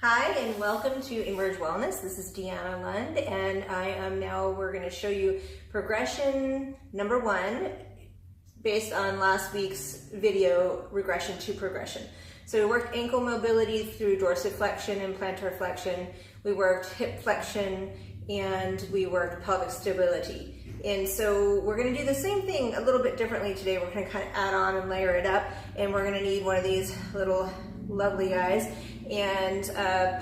Hi and welcome to Emerge Wellness. This is Deanna Lund and we're going to show you progression number 1 based on last week's video, regression to progression. So we worked ankle mobility through dorsiflexion and plantar flexion. We worked hip flexion and we worked pelvic stability. And so we're going to do the same thing a little bit differently today. We're going to kind of add on and layer it up, and we're going to need one of these little lovely guys and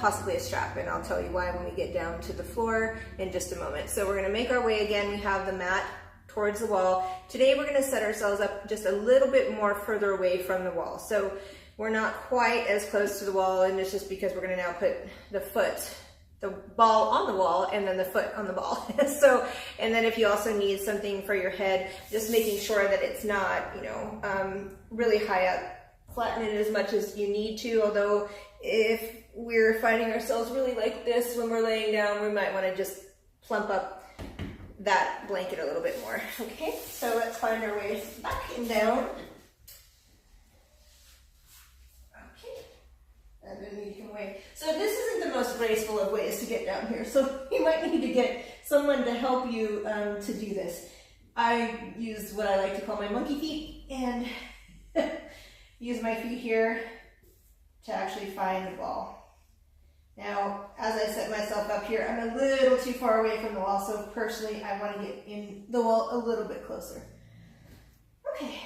possibly a strap, and I'll tell you why when we get down to the floor in just a moment. So we're going to make our way again. We have the mat towards the wall. Today we're going to set ourselves up just a little bit more further away from the wall. So we're not quite as close to the wall, and it's just because we're going to now put the ball on the wall and then the foot on the ball. So, and then if you also need something for your head, just making sure that it's not, really high up. Flatten it as much as you need to, although if we're finding ourselves really like this when we're laying down, we might want to just plump up that blanket a little bit more. Okay, so let's find our way back and down. And then you can wait. So this isn't the most graceful of ways to get down here, so you might need to get someone to help you to do this. I use what I like to call my monkey feet and use my feet here to actually find the ball. Now, as I set myself up here, I'm a little too far away from the wall, so personally I want to get in the wall a little bit closer. Okay.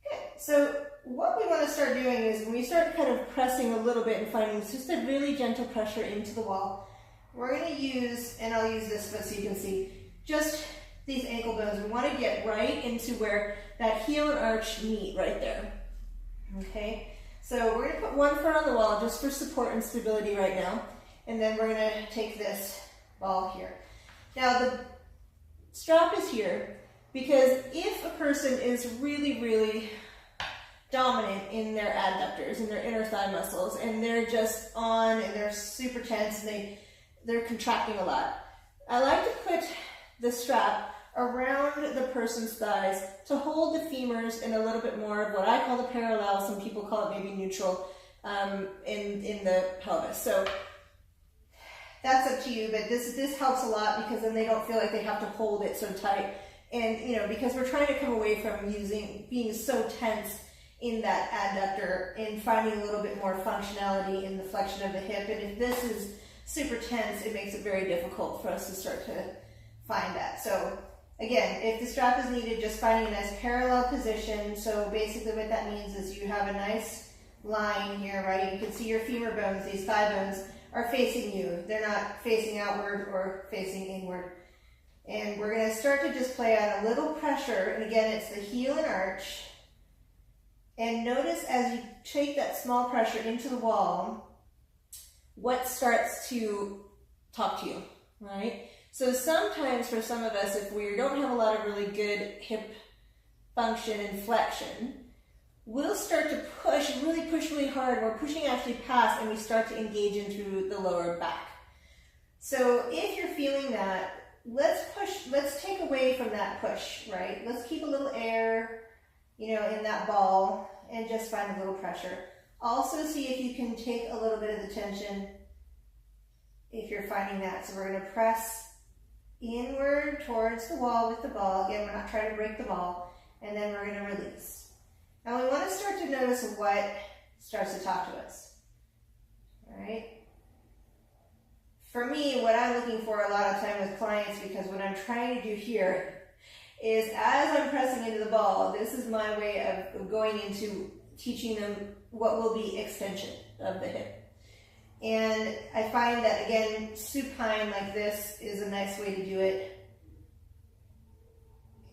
Good. So what we want to start doing is when we start kind of pressing a little bit and finding just a really gentle pressure into the wall, we're going to use, and I'll use this foot so you can see, just these ankle bones. We want to get right into where that heel and arch meet right there. Okay, so we're going to put one foot on the wall just for support and stability right now, and then we're going to take this ball here. Now the strap is here because if a person is really dominant in their adductors and their inner thigh muscles, and they're just on and they're super tense and they're contracting a lot, I like to put the strap around the person's thighs to hold the femurs in a little bit more of what I call the parallel. Some people call it maybe neutral in the pelvis. So that's up to you, but this helps a lot because then they don't feel like they have to hold it so tight. And because we're trying to come away from being so tense in that adductor and finding a little bit more functionality in the flexion of the hip. And if this is super tense, it makes it very difficult for us to start to find that. So again, if the strap is needed, just finding a nice parallel position. So basically what that means is you have a nice line here, right? You can see your femur bones, these thigh bones are facing you. They're not facing outward or facing inward. And we're going to start to just play on a little pressure. And again, it's the heel and arch. And notice as you take that small pressure into the wall, what starts to talk to you, right? So sometimes for some of us, if we don't have a lot of really good hip function and flexion, we'll start to push really hard. We're pushing actually past, and we start to engage into the lower back. So if you're feeling that, let's take away from that push, right? Let's keep a little air, in that ball and just find a little pressure. Also see if you can take a little bit of the tension if you're finding that. So we're going to press inward towards the wall with the ball. Again, we're not trying to break the ball. And then we're going to release. Now we want to start to notice what starts to talk to us. All right? For me, what I'm looking for a lot of time with clients, because what I'm trying to do here is as I'm pressing into the ball, this is my way of going into teaching them what will be extension of the hip. And I find that, again, supine like this is a nice way to do it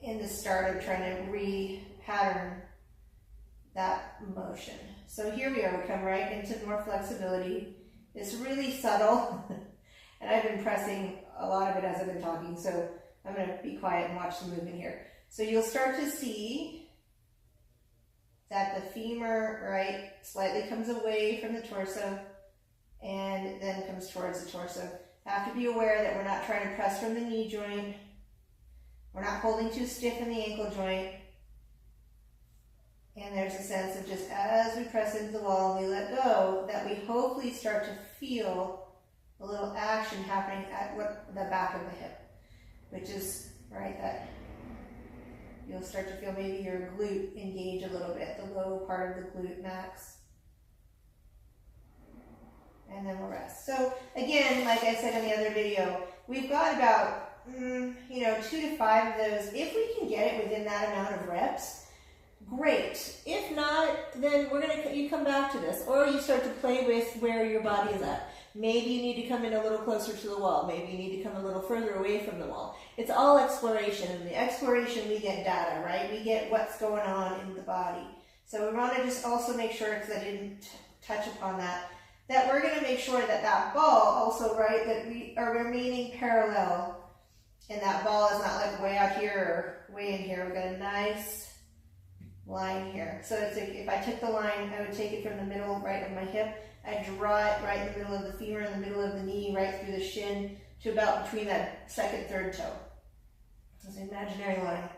in the start of trying to re-pattern that motion. So here we are, we come right into more flexibility. It's really subtle, and I've been pressing a lot of it as I've been talking, so I'm going to be quiet and watch the movement here. So you'll start to see that the femur, right, slightly comes away from the torso and then comes towards the torso. Have to be aware that we're not trying to press from the knee joint. We're not holding too stiff in the ankle joint. And there's a sense of just as we press into the wall and we let go, that we hopefully start to feel a little action happening at the back of the hip, which is, right, that you'll start to feel maybe your glute engage a little bit, the low part of the glute max. And then we'll rest. So again, like I said in the other video, we've got about, 2 to 5 of those. If we can get it within that amount of reps, great. If not, then you come back to this, or you start to play with where your body is at. Maybe you need to come in a little closer to the wall. Maybe you need to come a little further away from the wall. It's all exploration. In the exploration, we get data, right? We get what's going on in the body. So we want to just also make sure, because I didn't touch upon that we're going to make sure that that ball also, right, that we are remaining parallel, and that ball is not like way out here or way in here. We've got a nice line here. So it's like if I took the line, I would take it from the middle, right, of my hip. I draw it right in the middle of the femur, in the middle of the knee, right through the shin to about between that second, third toe. It's an imaginary line.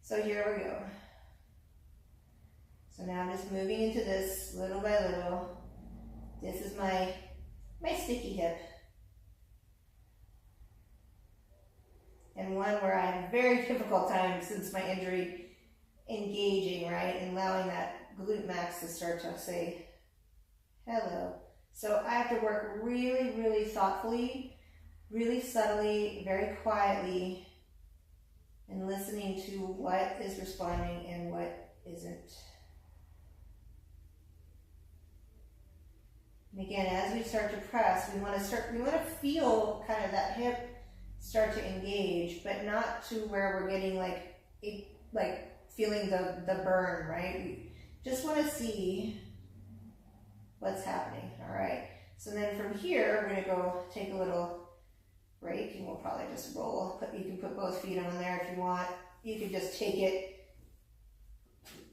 So here we go. So now I'm just moving into this little by little. This is my sticky hip. And one where I have a very difficult time since my injury engaging, right, and allowing that glute max to start to say hello. So I have to work really, really thoughtfully, really subtly, very quietly, and listening to what is responding and what isn't. And again, as we start to press, we want to feel kind of that hip start to engage, but not to where we're getting like feeling the burn, right? We just want to see what's happening. All right. So then from here, we're going to go take a little break, and we'll probably just roll. You can put both feet on there if you want. You can just take it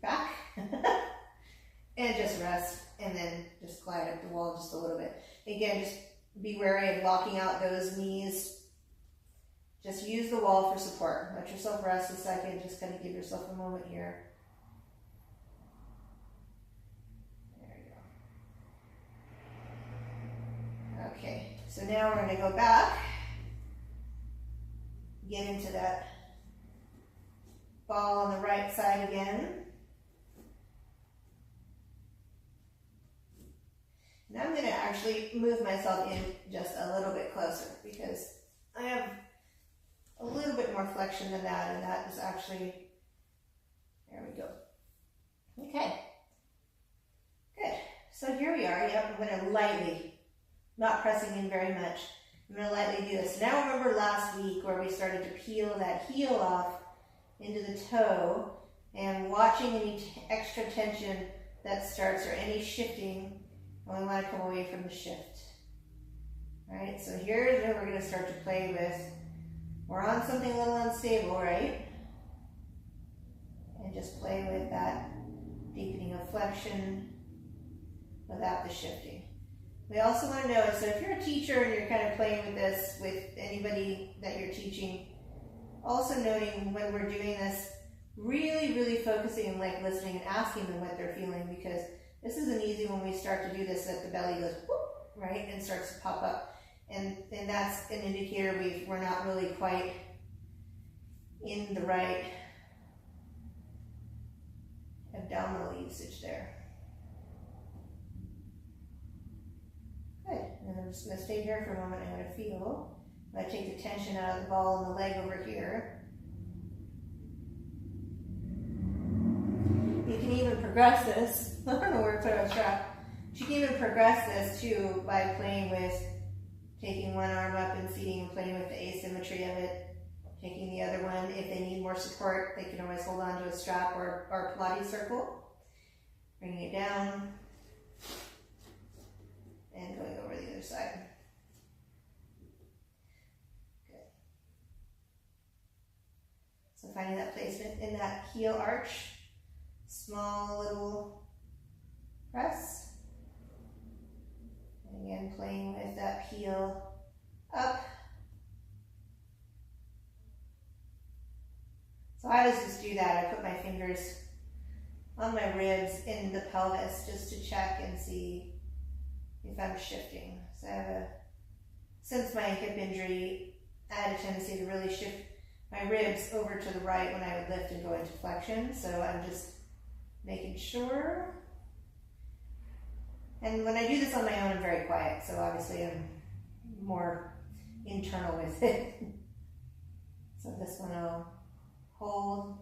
back and just rest, and then just glide up the wall just a little bit. Again, just be wary of locking out those knees. Just use the wall for support. Let yourself rest a second. Just kind of give yourself a moment here. There you go. Okay, so now we're going to go back. Get into that ball on the right side again. Now I'm going to actually move myself in just a little bit closer, because I have a little bit more flexion than that, and that is actually, there we go. Okay, good. So here we are. Yep, I'm going to lightly, not pressing in very much, I'm going to lightly do this. Now remember last week where we started to peel that heel off into the toe, and watching any extra tension that starts or any shifting, and we want to come away from the shift. All right, so here's where we're going to start to play with. We're on something a little unstable, right? And just play with that deepening of flexion without the shifting. We also want to notice, so if you're a teacher and you're kind of playing with this with anybody that you're teaching, also noting when we're doing this, really, really focusing and like listening and asking them what they're feeling, because this isn't easy when we start to do this, that the belly goes whoop, right, and starts to pop up. And that's an indicator we're not really quite in the right abdominal usage there. Good. And I'm just going to stay here for a moment. I'm going to feel. I'm going to take the tension out of the ball and the leg over here. You can even progress this. I don't know where to put a strap. You can even progress this too by playing with taking one arm up and seating and playing with the asymmetry of it. Taking the other one, if they need more support, they can always hold on to a strap or a Pilates circle. Bringing it down and going over the other side. Good. So finding that placement in that heel arch, small little press. And again, playing with that heel up. So I always just do that. I put my fingers on my ribs in the pelvis just to check and see if I'm shifting. So since my hip injury, I had a tendency to really shift my ribs over to the right when I would lift and go into flexion. So I'm just making sure. And when I do this on my own, I'm very quiet. So obviously I'm more internal with it. So this one I'll hold.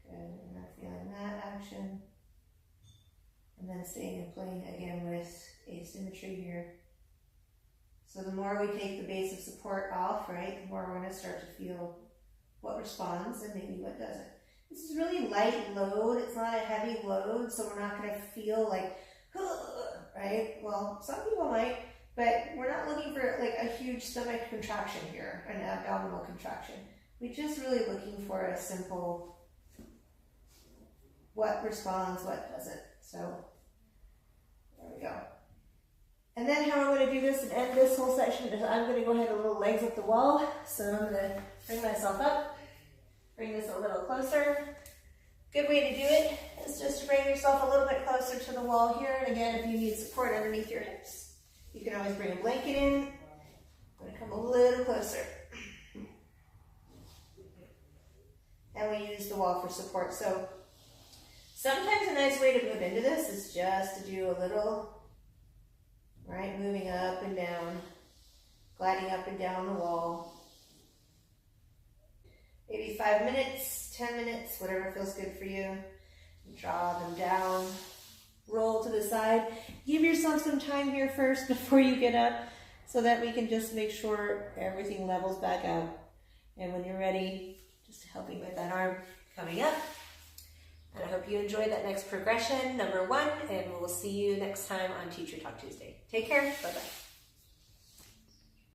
Good, and I'm feeling that action. And then staying in plane again with asymmetry here. So the more we take the base of support off, right, the more we're going to start to feel what responds and maybe what doesn't. This is really light load. It's not a heavy load, so we're not going to feel like, right? Well, some people might, but we're not looking for like a huge stomach contraction here, an abdominal contraction. We're just really looking for a simple what responds, what doesn't. So there we go. And then how I'm going to do this and end this whole section is I'm going to go ahead and little legs up the wall. So I'm going to bring myself up, bring this a little closer. Good way to do it is just to bring yourself a little bit closer to the wall here. And again, if you need support underneath your hips, you can always bring a blanket in. I'm going to come a little closer. And we use the wall for support. So sometimes a nice way to move into this is just to do a little, right, moving up and down, gliding up and down the wall. Maybe 5 minutes, 10 minutes, whatever feels good for you. Draw them down, roll to the side. Give yourself some time here first before you get up so that we can just make sure everything levels back out. And when you're ready, just helping with that arm coming up. And I hope you enjoyed that next progression, number 1, and we'll see you next time on Teacher Talk Tuesday. Take care. Bye-bye.